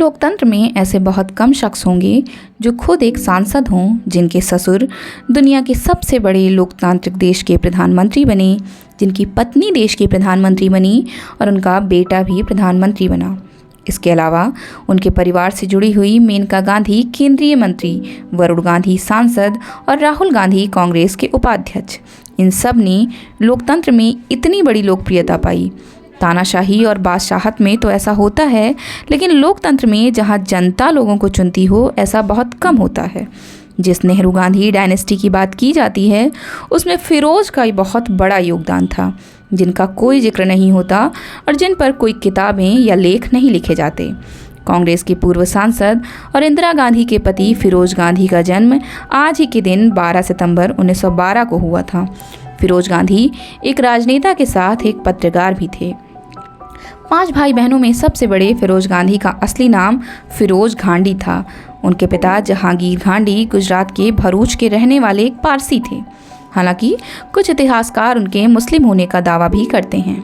लोकतंत्र में ऐसे बहुत कम शख्स होंगे जो खुद एक सांसद हों, जिनके ससुर दुनिया के सबसे बड़े लोकतांत्रिक देश के प्रधानमंत्री बने, जिनकी पत्नी देश की प्रधानमंत्री बनी और उनका बेटा भी प्रधानमंत्री बना। इसके अलावा उनके परिवार से जुड़ी हुई मेनका गांधी केंद्रीय मंत्री, वरुण गांधी सांसद और राहुल गांधी कांग्रेस के उपाध्यक्ष, इन सब ने लोकतंत्र में इतनी बड़ी लोकप्रियता पाई। तानाशाही और बादशाहत में तो ऐसा होता है, लेकिन लोकतंत्र में जहां जनता लोगों को चुनती हो, ऐसा बहुत कम होता है। जिस नेहरू गांधी डायनेस्टी की बात की जाती है, उसमें फिरोज का बहुत बड़ा योगदान था, जिनका कोई जिक्र नहीं होता और जिन पर कोई किताबें या लेख नहीं लिखे जाते। कांग्रेस के पूर्व सांसद और इंदिरा गांधी के पति फिरोज गांधी का जन्म आज ही के दिन 12 सितंबर 1912 को हुआ था। फिरोज गांधी एक राजनेता के साथ एक पत्रकार भी थे। 5 भाई बहनों में सबसे बड़े फिरोज गांधी का असली नाम फिरोज घांडी था। उनके पिता जहांगीर घांडी गुजरात के भरूच के रहने वाले एक पारसी थे। हालांकि कुछ इतिहासकार उनके मुस्लिम होने का दावा भी करते हैं।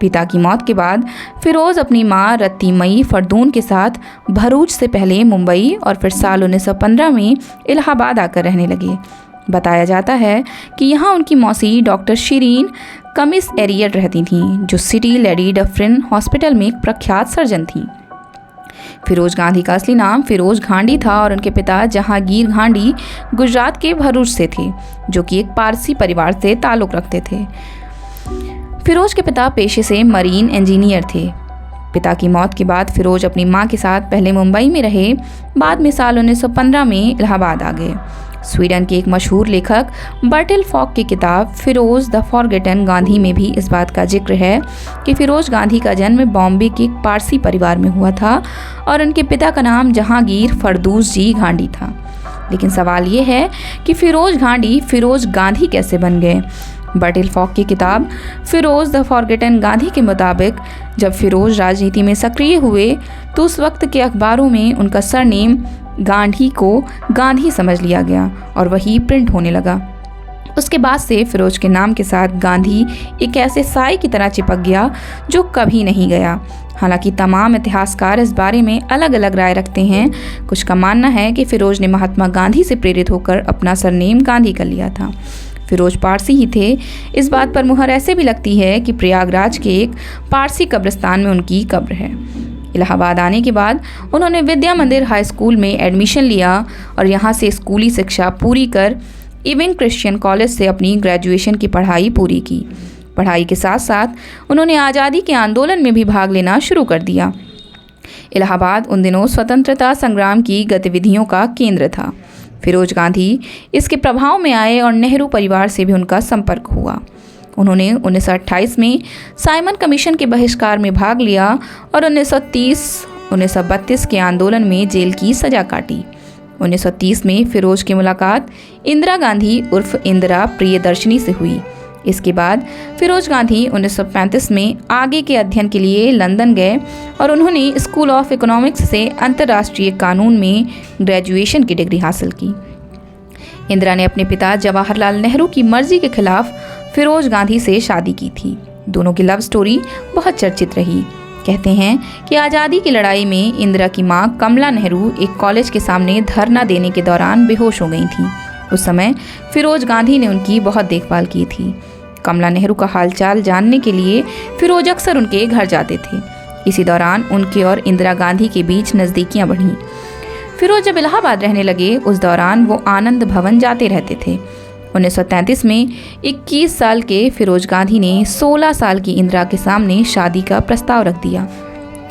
पिता की मौत के बाद फिरोज अपनी मां रत्तीमई फरदून के साथ भरूच से पहले मुंबई और फिर साल 1915 में इलाहाबाद आकर रहने लगे। बताया जाता है कि यहाँ उनकी मौसी डॉक्टर शिरीन कमिस एरियट रहती थीं, जो सिटी लेडी डफरिन हॉस्पिटल में एक प्रख्यात सर्जन थीं। फिरोज गांधी का असली नाम फिरोज घांडी था और उनके पिता जहांगीर घांडी गुजरात के भरूच से थे, जो कि एक पारसी परिवार से ताल्लुक़ रखते थे। फिरोज के पिता पेशे से मरीन इंजीनियर थे। पिता की मौत के बाद फिरोज अपनी मां के साथ पहले मुंबई में रहे, बाद में साल 1915 में इलाहाबाद आ गए। स्वीडन के एक मशहूर लेखक बर्टिल फॉक की किताब फिरोज द फॉरगेटन गांधी में भी इस बात का जिक्र है कि फिरोज गांधी का जन्म बॉम्बे के एक पारसी परिवार में हुआ था और उनके पिता का नाम जहांगीर फरदूस जी घांडी था। लेकिन सवाल ये है कि फिरोज घांडी फिरोज गांधी कैसे बन गए। बर्टिल फॉक की किताब फिरोज द फॉरगेटन गांधी के मुताबिक जब फिरोज राजनीति में सक्रिय हुए तो उस वक्त के अखबारों में उनका सरनेम गांधी को गांधी समझ लिया गया और वही प्रिंट होने लगा। उसके बाद से फिरोज के नाम के साथ गांधी एक ऐसे साए की तरह चिपक गया जो कभी नहीं गया। हालांकि तमाम इतिहासकार इस बारे में अलग अलग राय रखते हैं। कुछ का मानना है कि फिरोज ने महात्मा गांधी से प्रेरित होकर अपना सरनेम गांधी कर लिया था। फिरोज पारसी ही थे। इस बात पर मुहर ऐसे भी लगती है कि प्रयागराज के एक पारसी कब्रिस्तान में उनकी कब्र है। इलाहाबाद आने के बाद उन्होंने विद्या मंदिर हाई स्कूल में एडमिशन लिया और यहाँ से स्कूली शिक्षा पूरी कर इविन क्रिश्चियन कॉलेज से अपनी ग्रेजुएशन की पढ़ाई पूरी की। पढ़ाई के साथ साथ उन्होंने आज़ादी के आंदोलन में भी भाग लेना शुरू कर दिया। इलाहाबाद उन दिनों स्वतंत्रता संग्राम की गतिविधियों का केंद्र था। फिरोज गांधी इसके प्रभाव में आए और नेहरू परिवार से भी उनका संपर्क हुआ। उन्होंने 1928 में साइमन कमीशन के बहिष्कार में भाग लिया और 1930-1932 के आंदोलन में जेल की सजा काटी। 1930 में फिरोज की मुलाकात इंदिरा गांधी उर्फ इंदिरा प्रियदर्शनी से हुई। इसके बाद फिरोज गांधी 1935 में आगे के अध्ययन के लिए लंदन गए और उन्होंने स्कूल ऑफ इकोनॉमिक्स से अंतर्राष्ट्रीय कानून में ग्रेजुएशन की डिग्री हासिल की। इंदिरा ने अपने पिता जवाहरलाल नेहरू की मर्जी के खिलाफ फिरोज गांधी से शादी की थी। दोनों की लव स्टोरी बहुत चर्चित रही। कहते हैं कि आज़ादी की लड़ाई में इंदिरा की मां कमला नेहरू एक कॉलेज के सामने धरना देने के दौरान बेहोश हो गई थीं। उस समय फिरोज गांधी ने उनकी बहुत देखभाल की थी। कमला नेहरू का हालचाल जानने के लिए फिरोज अक्सर उनके घर जाते थे। इसी दौरान उनके और इंदिरा गांधी के बीच नज़दीकियां बढ़ीं। फिरोज जब इलाहाबाद रहने लगे उस दौरान वो आनंद भवन जाते रहते थे। 1933 में 21 साल के फिरोज गांधी ने 16 साल की इंदिरा के सामने शादी का प्रस्ताव रख दिया,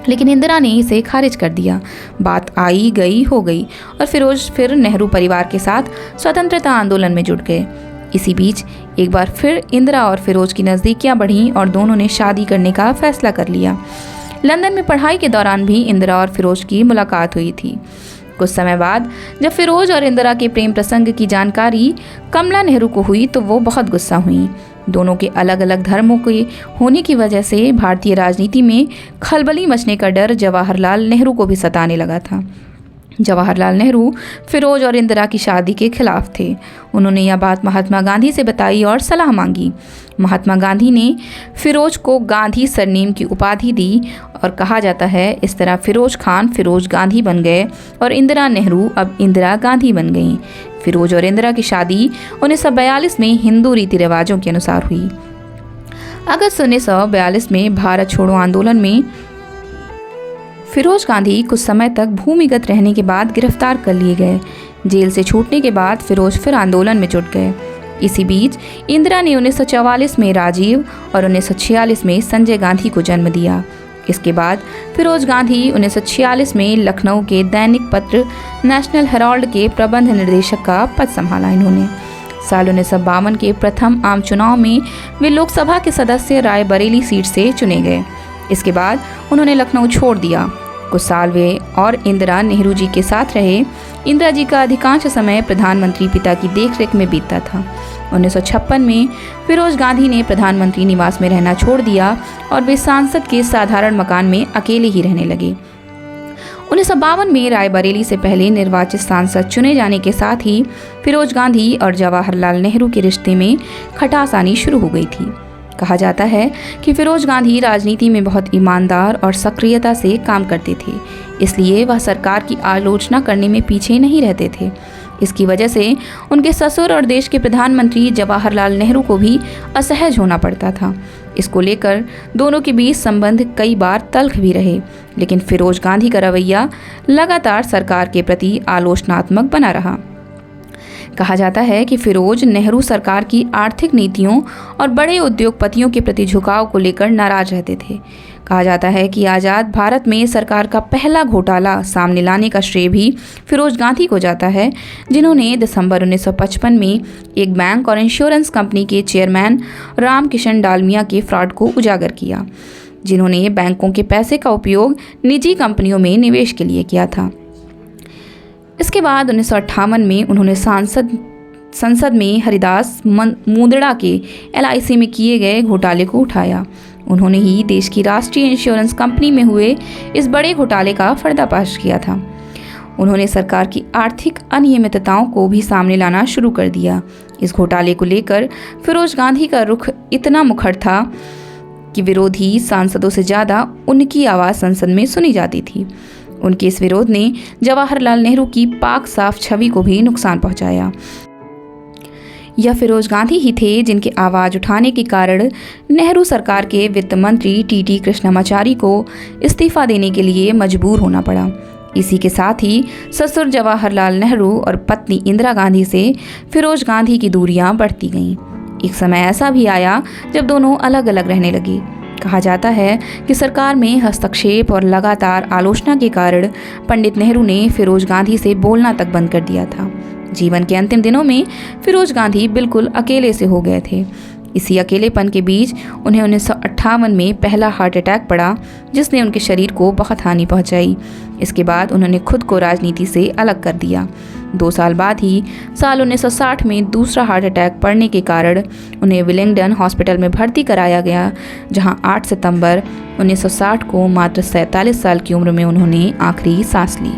लेकिन इंदिरा ने इसे खारिज कर दिया। बात आई गई हो गई और फिरोज फिर नेहरू परिवार के साथ स्वतंत्रता आंदोलन में जुट गए। इसी बीच एक बार फिर इंदिरा और फिरोज की नज़दीकियां बढ़ीं और दोनों ने शादी करने का फैसला कर लिया। लंदन में पढ़ाई के दौरान भी इंदिरा और फिरोज की मुलाकात हुई थी। कुछ समय बाद जब फिरोज और इंदिरा के प्रेम प्रसंग की जानकारी कमला नेहरू को हुई तो वो बहुत गुस्सा हुई। दोनों के अलग अलग धर्मों के होने की वजह से भारतीय राजनीति में खलबली मचने का डर जवाहरलाल नेहरू को भी सताने लगा था। जवाहरलाल नेहरू फिरोज और इंदिरा की शादी के खिलाफ थे। उन्होंने यह बात महात्मा गांधी से बताई और सलाह मांगी। महात्मा गांधी ने फिरोज को गांधी सरनेम की उपाधि दी और कहा जाता है इस तरह फिरोज खान फिरोज गांधी बन गए और इंदिरा नेहरू अब इंदिरा गांधी बन गईं। फिरोज और इंदिरा की शादी 1942 में हिंदू रीति रिवाजों के अनुसार हुई। अगस्त 1942 में भारत छोड़ो आंदोलन में फिरोज गांधी कुछ समय तक भूमिगत रहने के बाद गिरफ्तार कर लिए गए। जेल से छूटने के बाद फिरोज फिर आंदोलन में जुट गए। इसी बीच इंदिरा ने 1944 में राजीव और 1946 में संजय गांधी को जन्म दिया। इसके बाद फिरोज गांधी 1946 में लखनऊ के दैनिक पत्र नेशनल हेराल्ड के प्रबंध निर्देशक का पद संभाला। इन्होंने साल 1952 के प्रथम आम चुनाव में वे लोकसभा के सदस्य रायबरेली सीट से चुने गए। इसके बाद उन्होंने लखनऊ छोड़ दिया। कुछ साल वे और इंदिरा नेहरू जी के साथ रहे। इंदिरा जी का अधिकांश समय प्रधानमंत्री पिता की देखरेख में बीतता था। 1956 में फिरोज गांधी ने प्रधानमंत्री निवास में रहना छोड़ दिया और वे सांसद के साधारण मकान में अकेले ही रहने लगे। 1952 में रायबरेली से पहले निर्वाचित सांसद चुने जाने के साथ ही फिरोज गांधी और जवाहरलाल नेहरू के रिश्ते में खटास आनी शुरू हो गई थी। कहा जाता है कि फिरोज गांधी राजनीति में बहुत ईमानदार और सक्रियता से काम करते थे, इसलिए वह सरकार की आलोचना करने में पीछे नहीं रहते थे। इसकी वजह से उनके ससुर और देश के प्रधानमंत्री जवाहरलाल नेहरू को भी असहज होना पड़ता था। इसको लेकर दोनों के बीच संबंध कई बार तल्ख भी रहे, लेकिन फिरोज गांधी का रवैया लगातार सरकार के प्रति आलोचनात्मक बना रहा। कहा जाता है कि फिरोज नेहरू सरकार की आर्थिक नीतियों और बड़े उद्योगपतियों के प्रति झुकाव को लेकर नाराज रहते थे। कहा जाता है कि आज़ाद भारत में सरकार का पहला घोटाला सामने लाने का श्रेय भी फिरोज गांधी को जाता है, जिन्होंने दिसंबर 1955 में एक बैंक और इंश्योरेंस कंपनी के चेयरमैन रामकिशन डालमिया के फ्रॉड को उजागर किया, जिन्होंने बैंकों के पैसे का उपयोग निजी कंपनियों में निवेश के लिए किया था। इसके बाद 1958 में उन्होंने संसद में हरिदास मुंदड़ा के LIC में किए गए घोटाले को उठाया। उन्होंने ही देश की राष्ट्रीय इंश्योरेंस कंपनी में हुए इस बड़े घोटाले का पर्दाफाश किया था। उन्होंने सरकार की आर्थिक अनियमितताओं को भी सामने लाना शुरू कर दिया। इस घोटाले को लेकर फिरोज गांधी का रुख इतना मुखर था कि विरोधी सांसदों से ज़्यादा उनकी आवाज़ संसद में सुनी जाती थी। उनके इस विरोध ने जवाहरलाल नेहरू की पाक साफ छवि को भी नुकसान पहुंचाया। यह फिरोज गांधी ही थे जिनके आवाज़ उठाने के कारण नेहरू सरकार के वित्त मंत्री TT कृष्णमाचारी को इस्तीफा देने के लिए मजबूर होना पड़ा। इसी के साथ ही ससुर जवाहरलाल नेहरू और पत्नी इंदिरा गांधी से फिरोज गांधी की दूरियां बढ़ती गईं। एक समय ऐसा भी आया जब दोनों अलग अलग रहने लगे। कहा जाता है कि सरकार में हस्तक्षेप और लगातार आलोचना के कारण पंडित नेहरू ने फिरोज गांधी से बोलना तक बंद कर दिया था। जीवन के अंतिम दिनों में फिरोज गांधी बिल्कुल अकेले से हो गए थे। इसी अकेलेपन के बीच उन्हें 1958 में पहला हार्ट अटैक पड़ा, जिसने उनके शरीर को बहुत हानि पहुंचाई। इसके बाद उन्होंने खुद को राजनीति से अलग कर दिया। 2 साल बाद ही साल 1960 में दूसरा हार्ट अटैक पड़ने के कारण उन्हें विलिंगडन हॉस्पिटल में भर्ती कराया गया, जहां 8 सितंबर 1960 को मात्र 47 साल की उम्र में उन्होंने आखिरी सांस ली।